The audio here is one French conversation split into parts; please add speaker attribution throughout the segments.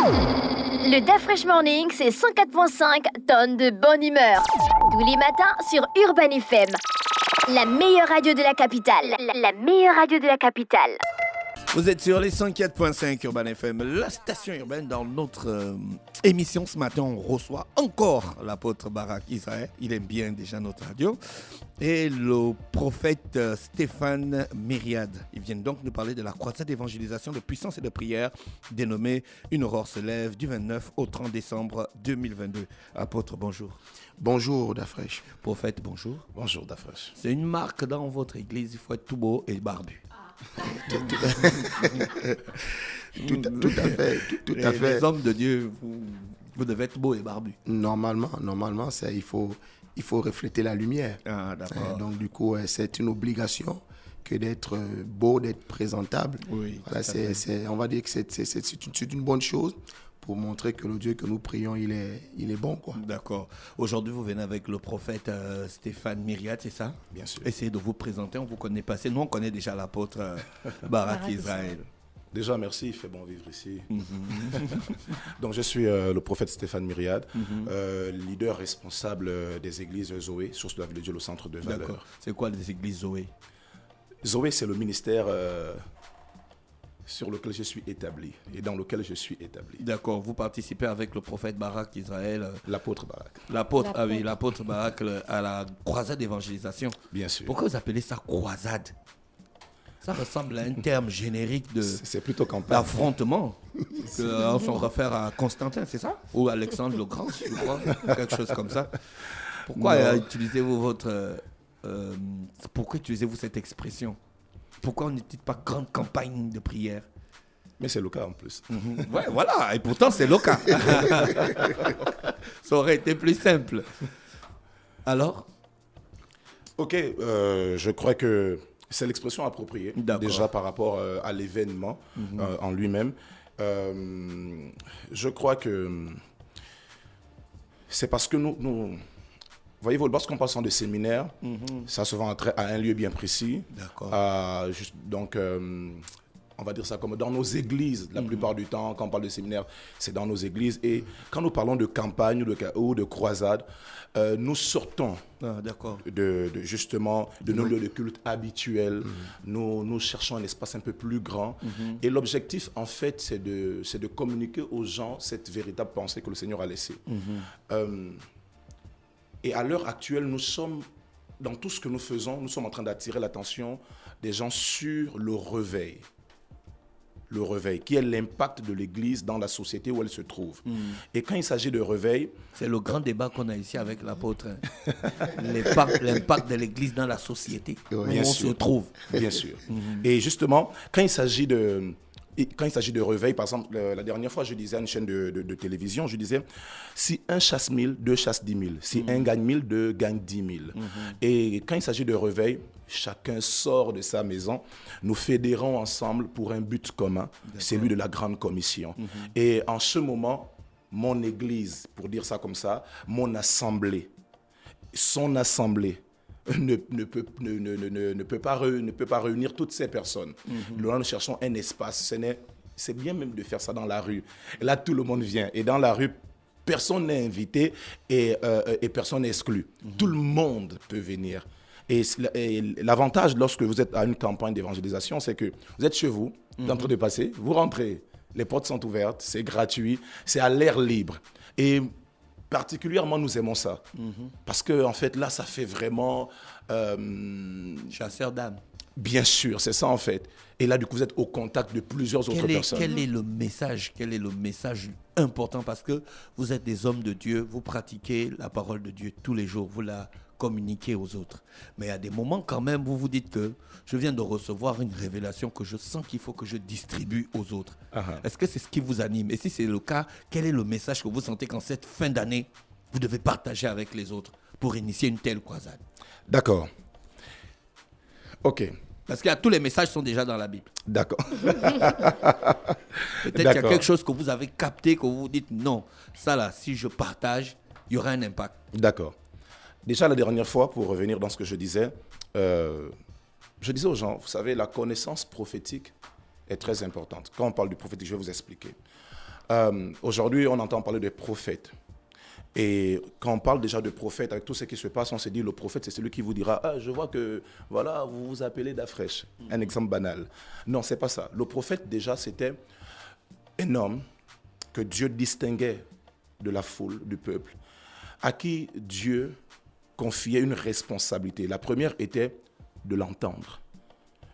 Speaker 1: Le Da Fresh Morning, c'est 104.5 tonnes de bonne humeur. Tous les matins sur Urban FM. La meilleure radio de la capitale. La meilleure radio de la capitale.
Speaker 2: Vous êtes sur les 104.5 Urban FM, la station urbaine. Dans notre émission ce matin, on reçoit encore l'apôtre Barak Israël. Il aime bien déjà notre radio. Et le prophète Stéphane Myriade. Ils viennent donc nous parler de la croisade d'évangélisation, de puissance et de prière dénommée Une aurore se lève du 29 au 30 décembre 2022. Apôtre, bonjour.
Speaker 3: Bonjour Da Fresh.
Speaker 2: Prophète, bonjour.
Speaker 3: Bonjour Da Fresh.
Speaker 2: C'est une marque dans votre église, il faut être tout beau et barbu.
Speaker 3: Tout à fait.
Speaker 2: Les hommes de Dieu, vous devez être beau et barbu.
Speaker 3: Normalement, il faut refléter la lumière.
Speaker 2: Ah, d'accord.
Speaker 3: Donc du coup, c'est une obligation que d'être beau, d'être présentable.
Speaker 2: Oui,
Speaker 3: voilà, on va dire que c'est une bonne chose pour montrer que le Dieu que nous prions, il est bon, quoi.
Speaker 2: D'accord. Aujourd'hui, vous venez avec le prophète Stéphane Myriade, c'est ça?
Speaker 3: Bien sûr.
Speaker 2: Essayez de vous présenter, on ne vous connaît pas assez. Nous, on connaît déjà l'apôtre Barak Israël.
Speaker 4: Déjà, merci, il fait bon vivre ici. Donc, je suis le prophète Stéphane Myriade, leader responsable des églises Zoé, source de la vie de Dieu, le centre de valeur.
Speaker 2: D'accord. C'est quoi les églises Zoé?
Speaker 4: Zoé, c'est le ministère sur lequel je suis établi et dans lequel je suis établi.
Speaker 2: D'accord. Vous participez avec le prophète Barak Israël.
Speaker 4: L'apôtre Barak.
Speaker 2: L'apôtre Barak à la croisade d'évangélisation.
Speaker 4: Bien sûr.
Speaker 2: Pourquoi vous appelez ça croisade? Ça ressemble à un terme générique
Speaker 4: c'est plutôt campagne.
Speaker 2: d'affrontement. On s'en réfère à Constantin, c'est ça? Ou Alexandre le Grand, je crois. Quelque chose comme ça. Pourquoi utilisez-vous pourquoi utilisez-vous cette expression? Pourquoi on n'utilise pas grande campagne de prière?
Speaker 4: Mais c'est le cas en plus.
Speaker 2: Ouais, voilà. Et pourtant, c'est le cas. Ça aurait été plus simple. Alors?
Speaker 4: Ok, je crois que c'est l'expression appropriée, déjà par rapport à l'événement en lui-même. Je crois que c'est parce que nous voyez-vous, lorsqu'on passe en de séminaire, ça se vend à un lieu bien précis.
Speaker 2: D'accord.
Speaker 4: Donc, on va dire ça comme dans nos églises. La plupart du temps, quand on parle de séminaire, c'est dans nos églises. Et quand nous parlons de campagne ou de croisade, nous sortons justement de nos lieux de culte habituels. Nous cherchons un espace un peu plus grand. Et l'objectif, en fait, c'est de communiquer aux gens cette véritable pensée que le Seigneur a laissée. Et à l'heure actuelle, dans tout ce que nous faisons, nous sommes en train d'attirer l'attention des gens sur le réveil. Le réveil, qui est l'impact de l'Église dans la société où elle se trouve. Et quand il s'agit de réveil...
Speaker 2: C'est le grand débat qu'on a ici avec l'apôtre. L'impact de l'Église dans la société où on se trouve.
Speaker 4: Bien sûr. Et justement, quand il s'agit de réveil, par exemple, la dernière fois, je disais à une chaîne de télévision, je disais, si un chasse 1000, deux chasse 10 000. Si un gagne 1000, deux gagne 10 000. Et quand il s'agit de réveil, chacun sort de sa maison. Nous fédérons ensemble pour un but commun, celui de la grande commission. Et en ce moment, mon église, pour dire ça comme ça, mon assemblée, son assemblée, ne peut pas réunir toutes ces personnes. Nous cherchons un espace. C'est bien même de faire ça dans la rue. Et là, tout le monde vient. Et dans la rue, personne n'est invité et personne n'est exclu. Tout le monde peut venir. Et l'avantage lorsque vous êtes à une campagne d'évangélisation, c'est que vous êtes chez vous, vous êtes en train de passer, vous rentrez, les portes sont ouvertes, c'est gratuit, c'est à l'air libre. Et particulièrement, nous aimons ça. Parce que, en fait, là, ça fait vraiment...
Speaker 2: chasseur d'âme.
Speaker 4: Bien sûr, c'est ça, en fait. Et là, du coup, vous êtes au contact de plusieurs autres personnes.
Speaker 2: Quel est le message important? Parce que vous êtes des hommes de Dieu, vous pratiquez la parole de Dieu tous les jours, vous la communiquez aux autres. Mais à des moments, quand même, vous vous dites que je viens de recevoir une révélation que je sens qu'il faut que je distribue aux autres. Est-ce que c'est ce qui vous anime? Et si c'est le cas, quel est le message que vous sentez qu'en cette fin d'année, vous devez partager avec les autres pour initier une telle croisade?
Speaker 4: D'accord. Ok.
Speaker 2: Parce que tous les messages sont déjà dans la Bible.
Speaker 4: D'accord.
Speaker 2: Peut-être qu'il y a quelque chose que vous avez capté, que vous vous dites, non, ça là, si je partage, il y aura un impact.
Speaker 4: D'accord. Déjà, la dernière fois, pour revenir dans ce que je disais aux gens, vous savez, la connaissance prophétique est très importante. Quand on parle du prophétique, je vais vous expliquer. Aujourd'hui, on entend parler de prophètes. Et quand on parle déjà de prophète, avec tout ce qui se passe, on se dit le prophète, c'est celui qui vous dira « Ah, je vois que voilà, vous vous appelez Dafresh ». Un exemple banal. Non, c'est pas ça. Le prophète, déjà, c'était un homme que Dieu distinguait de la foule, du peuple, à qui Dieu confiait une responsabilité. La première était de l'entendre.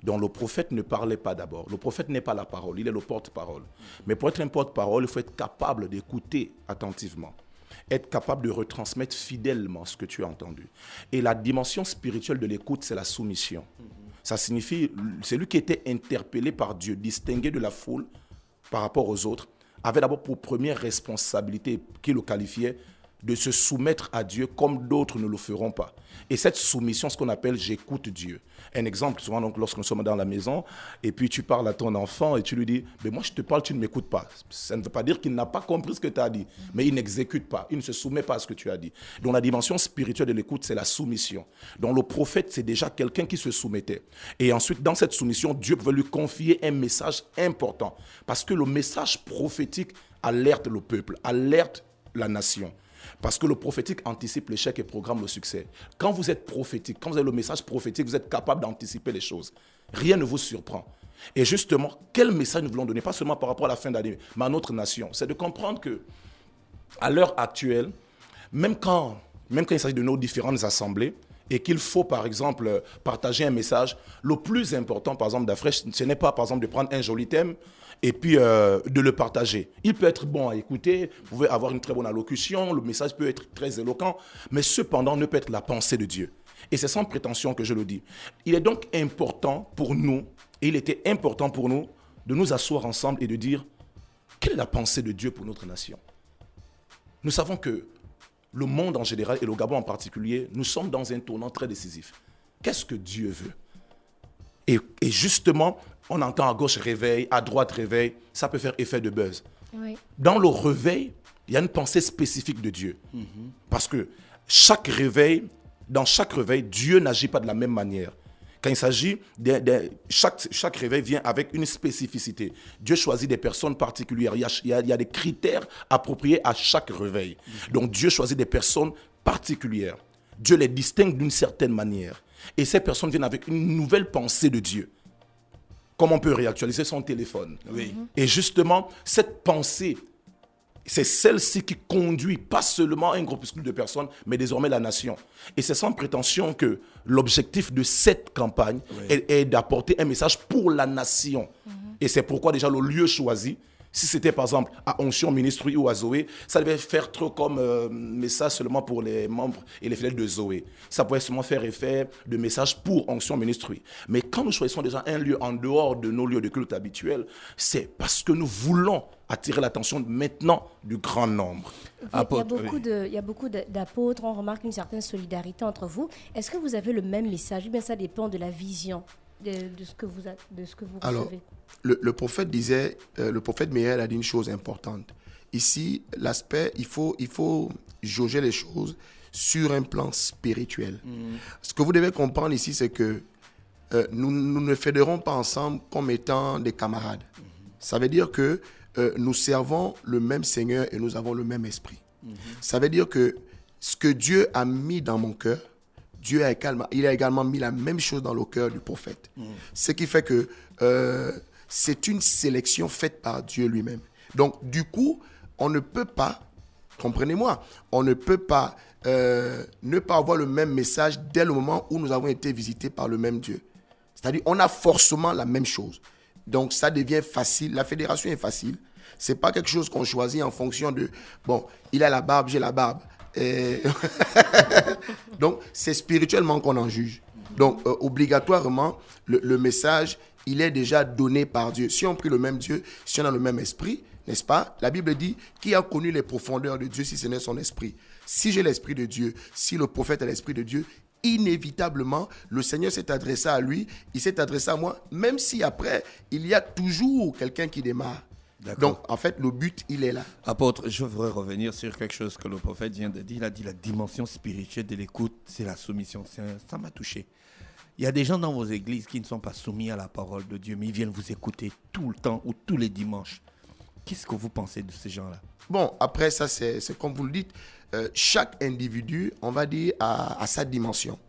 Speaker 4: Donc le prophète ne parlait pas d'abord. Le prophète n'est pas la parole, il est le porte-parole. Mais pour être un porte-parole, il faut être capable d'écouter attentivement, être capable de retransmettre fidèlement ce que tu as entendu. Et la dimension spirituelle de l'écoute, c'est la soumission. Ça signifie, c'est lui qui était interpellé par Dieu, distingué de la foule par rapport aux autres, avait d'abord pour première responsabilité, qui le qualifiait, de se soumettre à Dieu comme d'autres ne le feront pas. Et cette soumission, ce qu'on appelle « j'écoute Dieu ». Un exemple, souvent donc, lorsque nous sommes dans la maison, et puis tu parles à ton enfant et tu lui dis « mais moi je te parle, tu ne m'écoutes pas ». Ça ne veut pas dire qu'il n'a pas compris ce que tu as dit, mais il n'exécute pas, il ne se soumet pas à ce que tu as dit. Donc la dimension spirituelle de l'écoute, c'est la soumission. Donc le prophète, c'est déjà quelqu'un qui se soumettait. Et ensuite, dans cette soumission, Dieu veut lui confier un message important. Parce que le message prophétique alerte le peuple, alerte la nation. Parce que le prophétique anticipe l'échec et programme le succès. Quand vous êtes prophétique, quand vous avez le message prophétique, vous êtes capable d'anticiper les choses. Rien ne vous surprend. Et justement, quel message nous voulons donner, pas seulement par rapport à la fin d'année, mais à notre nation, c'est de comprendre que, à l'heure actuelle, même quand il s'agit de nos différentes assemblées, et qu'il faut, par exemple, partager un message, le plus important, par exemple, d'Afresh, ce n'est pas, par exemple, de prendre un joli thème et puis de le partager. Il peut être bon à écouter, vous pouvez avoir une très bonne allocution, le message peut être très éloquent, mais cependant, ne peut être la pensée de Dieu. Et c'est sans prétention que je le dis. Il est donc important pour nous, et il était important pour nous, de nous asseoir ensemble et de dire, quelle est la pensée de Dieu pour notre nation? Nous savons que le monde en général et le Gabon en particulier, nous sommes dans un tournant très décisif. Qu'est-ce que Dieu veut? Et justement, on entend à gauche réveil, à droite réveil, ça peut faire effet de buzz. Oui. Dans le réveil, il y a une pensée spécifique de Dieu. Parce que dans chaque réveil, Dieu n'agit pas de la même manière. Quand il s'agit chaque réveil vient avec une spécificité. Dieu choisit des personnes particulières. Il y a des critères appropriés à chaque réveil. Donc Dieu choisit des personnes particulières. Dieu les distingue d'une certaine manière. Et ces personnes viennent avec une nouvelle pensée de Dieu. Comme on peut réactualiser son téléphone. Oui. Et justement, cette pensée, c'est celle-ci qui conduit pas seulement un groupuscule de personnes, mais désormais la nation. Et c'est sans prétention que l'objectif de cette campagne est d'apporter un message pour la nation. Et c'est pourquoi déjà le lieu choisi, si c'était par exemple à Onction Ministry ou à Zoé, ça devait faire trop comme message seulement pour les membres et les fidèles de Zoé. Ça pouvait seulement faire effet de message pour Onction Ministry. Mais quand nous choisissons déjà un lieu en dehors de nos lieux de culte habituels, c'est parce que nous voulons attirer l'attention maintenant du grand nombre.
Speaker 5: Il y a beaucoup d'apôtres, on remarque une certaine solidarité entre vous. Est-ce que vous avez le même message? Ou bien ça dépend de la vision de ce que vous recevez?
Speaker 3: Le prophète disait, le prophète Mireille a dit une chose importante. Ici, l'aspect, il faut jauger les choses sur un plan spirituel. Ce que vous devez comprendre ici, c'est que nous ne fédérons pas ensemble comme étant des camarades. Ça veut dire que nous servons le même Seigneur et nous avons le même esprit. Ça veut dire que ce que Dieu a mis dans mon cœur, il a également mis la même chose dans le cœur du prophète. Ce qui fait que c'est une sélection faite par Dieu lui-même. Donc, du coup, on ne peut pas, comprenez-moi, on ne peut pas ne pas avoir le même message dès le moment où nous avons été visités par le même Dieu. C'est-à-dire, on a forcément la même chose. Donc, ça devient facile. La fédération est facile. Ce n'est pas quelque chose qu'on choisit en fonction de, bon, il a la barbe, j'ai la barbe. Donc, c'est spirituellement qu'on en juge. Donc, obligatoirement, le message, il est déjà donné par Dieu. Si on prie le même Dieu, si on a le même esprit, n'est-ce pas? La Bible dit, qui a connu les profondeurs de Dieu si ce n'est son esprit? Si j'ai l'esprit de Dieu, si le prophète a l'esprit de Dieu, inévitablement, le Seigneur s'est adressé à lui, il s'est adressé à moi, même si après, il y a toujours quelqu'un qui démarre. D'accord. Donc, en fait, le but, il est là.
Speaker 2: Apôtre, je voudrais revenir sur quelque chose que le prophète vient de dire. Il a dit la dimension spirituelle de l'écoute, c'est la soumission. Ça m'a touché. Il y a des gens dans vos églises qui ne sont pas soumis à la parole de Dieu, mais ils viennent vous écouter tout le temps ou tous les dimanches. Qu'est-ce que vous pensez de ces gens-là?
Speaker 3: Bon, après, ça, c'est comme vous le dites. Chaque individu, on va dire, a sa dimension.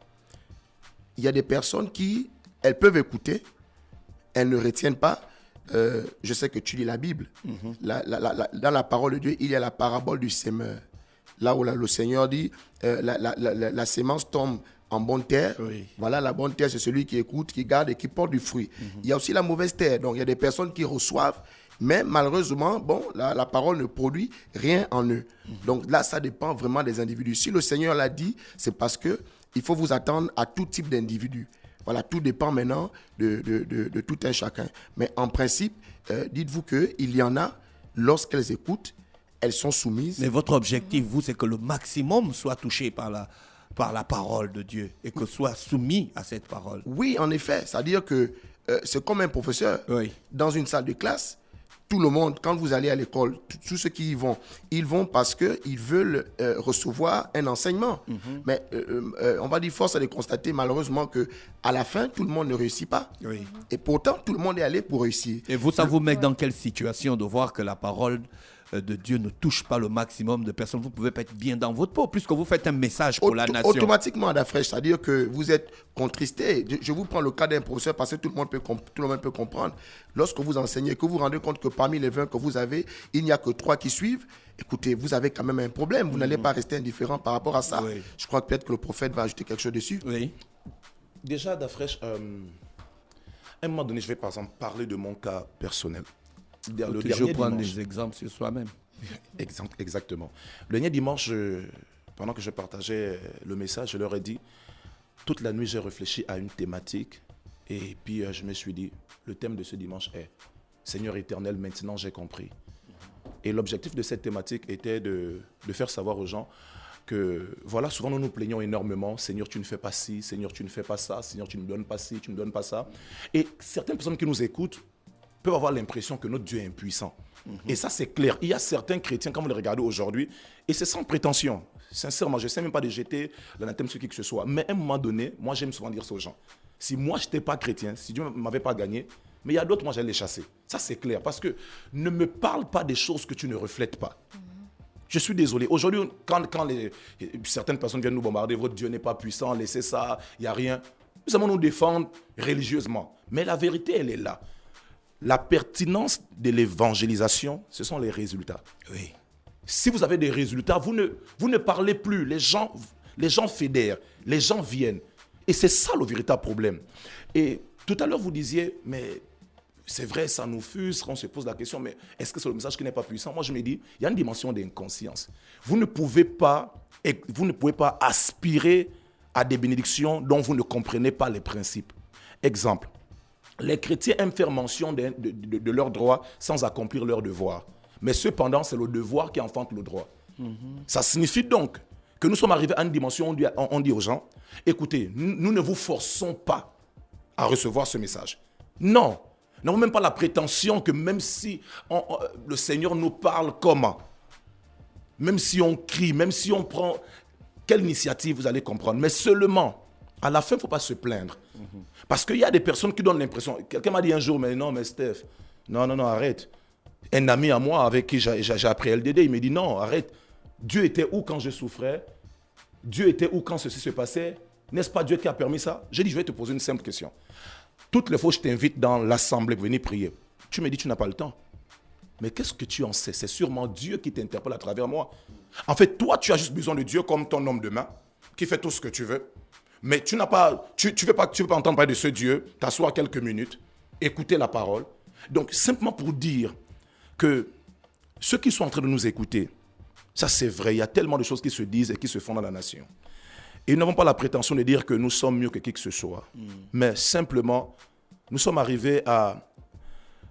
Speaker 3: Il y a des personnes qui, elles peuvent écouter, elles ne retiennent pas. Je sais que tu lis la Bible. Dans la parole de Dieu, il y a la parabole du semeur. Là où le Seigneur dit, la sémence tombe en bonne terre.
Speaker 2: Oui.
Speaker 3: Voilà, la bonne terre, c'est celui qui écoute, qui garde et qui porte du fruit. Il y a aussi la mauvaise terre. Donc, il y a des personnes qui reçoivent, mais malheureusement, bon, la parole ne produit rien en eux. Donc là, ça dépend vraiment des individus. Si le Seigneur l'a dit, c'est parce qu'il faut vous attendre à tout type d'individus. Voilà, tout dépend maintenant de tout un chacun. Mais en principe, dites-vous qu'il y en a, lorsqu'elles écoutent, elles sont soumises.
Speaker 2: Mais votre objectif, vous, c'est que le maximum soit touché par la parole de Dieu et que soit soumis à cette parole.
Speaker 3: Oui, en effet. C'est-à-dire que c'est comme un professeur.
Speaker 2: Oui.
Speaker 3: Dans une salle de classe, tout le monde, quand vous allez à l'école, tous ceux qui y vont, ils vont parce qu'ils veulent recevoir un enseignement. Mais on va dire force à de constater malheureusement qu'à la fin, tout le monde ne réussit pas.
Speaker 2: Oui.
Speaker 3: Et pourtant, tout le monde est allé pour réussir.
Speaker 2: Et vous, ça vous met dans quelle situation de voir que la parole de Dieu ne touche pas le maximum de personnes? Vous pouvez pas être bien dans votre peau puisque vous faites un message pour la nation.
Speaker 3: Automatiquement, Adafresh, c'est-à-dire que vous êtes contristé. Je vous prends le cas d'un professeur parce que tout le monde peut comprendre. Lorsque vous enseignez, que vous vous rendez compte que parmi les 20 que vous avez, il n'y a que 3 qui suivent, écoutez, vous avez quand même un problème. Vous n'allez pas rester indifférent par rapport à ça.
Speaker 2: Oui.
Speaker 3: Je crois que peut-être que le prophète va ajouter quelque chose dessus.
Speaker 2: Oui.
Speaker 4: Déjà, Adafresh, à un moment donné, je vais par exemple parler de mon cas personnel.
Speaker 2: Il faut toujours prendre des exemples sur soi-même.
Speaker 4: Exactement. Le dernier dimanche, pendant que je partageais le message, je leur ai dit, toute la nuit, j'ai réfléchi à une thématique et puis je me suis dit, le thème de ce dimanche est Seigneur éternel, maintenant j'ai compris. Et l'objectif de cette thématique était de faire savoir aux gens que, voilà, souvent nous nous plaignons énormément, Seigneur, tu ne fais pas ci, Seigneur, tu ne fais pas ça, Seigneur, tu ne me donnes pas ci, tu ne me donnes pas ça. Et certaines personnes qui nous écoutent peuvent avoir l'impression que notre Dieu est impuissant. Et ça, c'est clair. Il y a certains chrétiens, quand vous les regardez aujourd'hui, et c'est sans prétention. Sincèrement, je ne sais même pas de jeter l'anathème sur qui que ce soit. Mais à un moment donné, moi, j'aime souvent dire ça aux gens. Si moi, je n'étais pas chrétien, si Dieu ne m'avait pas gagné, mais il y a d'autres, moi, j'allais les chasser. Ça, c'est clair. Parce que ne me parle pas des choses que tu ne reflètes pas. Je suis désolé. Aujourd'hui, quand certaines personnes viennent nous bombarder, votre Dieu n'est pas puissant, laissez ça, il n'y a rien. Nous allons nous défendre religieusement. Mais la vérité, elle est là. La pertinence de l'évangélisation, ce sont les résultats.
Speaker 2: Oui.
Speaker 4: Si vous avez des résultats, vous ne parlez plus. Les gens fédèrent, les gens viennent. Et c'est ça le véritable problème. Et tout à l'heure, vous disiez, mais c'est vrai, ça nous frustre, on se pose la question, mais est-ce que c'est le message qui n'est pas puissant? Moi, je me dis, il y a une dimension d'inconscience. Vous ne pouvez pas aspirer à des bénédictions dont vous ne comprenez pas les principes. Exemple. Les chrétiens aiment faire mention de leurs droits sans accomplir leurs devoirs. Mais cependant, c'est le devoir qui enfante le droit. Ça signifie donc que nous sommes arrivés à une dimension où on dit aux gens, écoutez, nous ne vous forçons pas à recevoir ce message. Non, nous n'avons même pas la prétention que même si le Seigneur nous parle comment, même si on crie, même si on prend quelle initiative, vous allez comprendre. Mais seulement, à la fin, il ne faut pas se plaindre. Parce qu'il y a des personnes qui donnent l'impression. Quelqu'un m'a dit un jour, mais non, mais Steph, non, arrête. Un ami à moi avec qui j'ai appris LDD, il me dit, non, arrête. Dieu était où quand je souffrais? Dieu était où quand ceci se passait? N'est-ce pas Dieu qui a permis ça? J'ai dit, je vais te poser une simple question. Toutes les fois, je t'invite dans l'assemblée pour venir prier. Tu me dis, tu n'as pas le temps. Mais qu'est-ce que tu en sais? C'est sûrement Dieu qui t'interpelle à travers moi. En fait, toi, tu as juste besoin de Dieu comme ton homme de main, qui fait tout ce que tu veux. Mais tu ne veux pas entendre parler de ce Dieu, t'asseoir quelques minutes, écouter la parole. Donc, simplement pour dire que ceux qui sont en train de nous écouter, ça c'est vrai, il y a tellement de choses qui se disent et qui se font dans la nation. Et nous n'avons pas la prétention de dire que nous sommes mieux que qui que ce soit. Mais simplement, nous sommes arrivés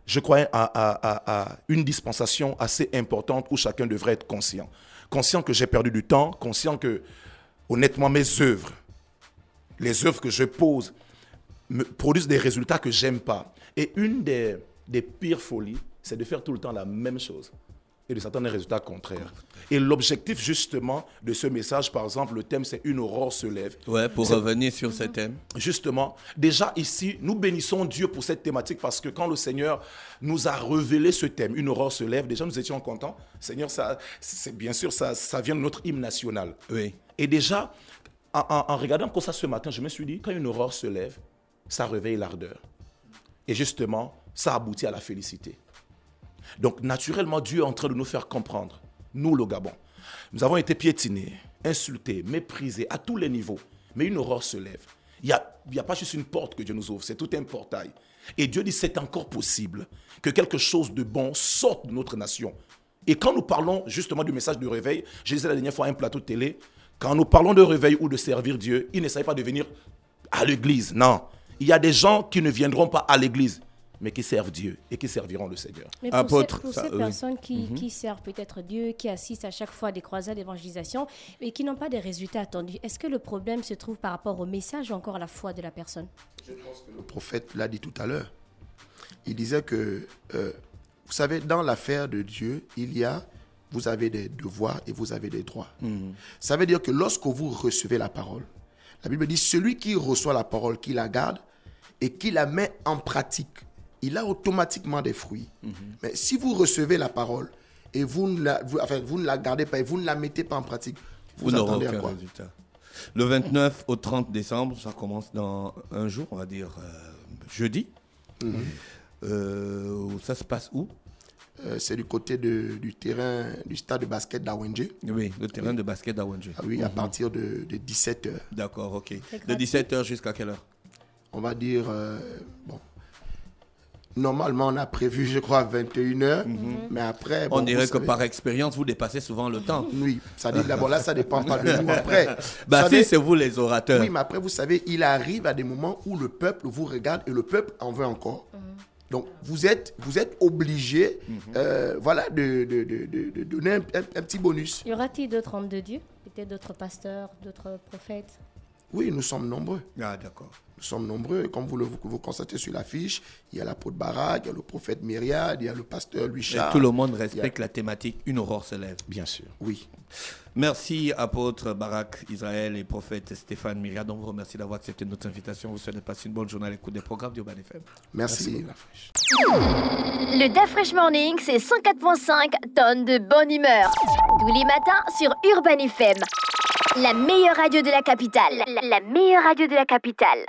Speaker 4: je crois, à une dispensation assez importante où chacun devrait être conscient. Conscient que j'ai perdu du temps, conscient que, honnêtement, mes œuvres, les œuvres que je pose me produisent des résultats que je n'aime pas. Et une des pires folies, c'est de faire tout le temps la même chose. et de s'attendre à un résultat contraire. Et l'objectif justement de ce message, par exemple, le thème c'est « Une aurore se lève ».
Speaker 2: Ouais, pour revenir sur ce thème.
Speaker 4: Justement, déjà ici, nous bénissons Dieu pour cette thématique parce que quand le Seigneur nous a révélé ce thème, une aurore se lève, déjà nous étions contents. Seigneur, c'est bien sûr, ça vient de notre hymne national.
Speaker 2: Oui.
Speaker 4: Et déjà, en regardant comme ça ce matin, je me suis dit, quand une aurore se lève, ça réveille l'ardeur. Et justement, ça aboutit à la félicité. Donc naturellement, Dieu est en train de nous faire comprendre, nous le Gabon. Nous avons été piétinés, insultés, méprisés à tous les niveaux. Mais une aurore se lève. Il n'y a pas juste une porte que Dieu nous ouvre, c'est tout un portail. Et Dieu dit, c'est encore possible que quelque chose de bon sorte de notre nation. Et quand nous parlons justement du message de réveil, je disais la dernière fois à un plateau de télé, quand nous parlons de réveil ou de servir Dieu, il ne s'agit pas de venir à l'église, non. Il y a des gens qui ne viendront pas à l'église, mais qui servent Dieu et qui serviront le Seigneur.
Speaker 5: Mais pour ces personnes qui servent peut-être Dieu, qui assistent à chaque fois à des croisades d'évangélisation, mais qui n'ont pas des résultats attendus, est-ce que le problème se trouve par rapport au message ou encore à la foi de la personne?
Speaker 3: Je pense que le prophète l'a dit tout à l'heure. Il disait que, vous savez, dans l'affaire de Dieu, vous avez des devoirs et vous avez des droits. Ça veut dire que lorsque vous recevez la parole, la Bible dit, celui qui reçoit la parole, qui la garde et qui la met en pratique, il a automatiquement des fruits. Mais si vous recevez la parole et vous ne la gardez pas et vous ne la mettez pas en pratique, vous
Speaker 2: n'aurez
Speaker 3: attendez à
Speaker 2: aucun
Speaker 3: quoi?
Speaker 2: résultat. Le 29 au 30 décembre, ça commence dans un jour, on va dire jeudi. Ça se passe où?
Speaker 3: C'est du côté du terrain, du stade de basket d'Awenge.
Speaker 2: Oui, le terrain de basket d'Awenge.
Speaker 3: Ah oui, à partir de 17h.
Speaker 2: D'accord, ok. De 17h jusqu'à quelle heure?
Speaker 3: On va dire, normalement, on a prévu, je crois, 21h. Mais après...
Speaker 2: On dirait que par expérience, vous dépassez souvent le temps.
Speaker 3: Oui, ça dit d'abord là, ça ne dépend pas de nous. Après,
Speaker 2: c'est vous les orateurs.
Speaker 3: Oui, mais après, vous savez, il arrive à des moments où le peuple vous regarde et le peuple en veut encore. Donc, vous êtes obligé de donner un petit bonus.
Speaker 5: Y aura-t-il d'autres hommes de Dieu? Peut-être d'autres pasteurs, d'autres prophètes?
Speaker 3: Oui, nous sommes nombreux.
Speaker 2: Ah, d'accord.
Speaker 3: Nous sommes nombreux. Comme vous constatez sur l'affiche, il y a l'apôtre Barak, il y a le prophète Myriad, il y a le pasteur Louis Charles.
Speaker 2: Et tout le monde respecte la thématique « Une aurore se lève ».
Speaker 4: Bien sûr.
Speaker 3: Oui.
Speaker 2: Merci, apôtre Barak Israël et prophète Stéphane Myriad. On vous remercie d'avoir accepté notre invitation. Vous souhaite de passer une bonne journée à l'écoute des programmes d'Urban FM.
Speaker 3: Merci.
Speaker 1: Le Dafresh Morning, c'est 104.5 tonnes de bonne humeur. Tous les matins sur Urban FM. La meilleure radio de la capitale. La meilleure radio de la capitale.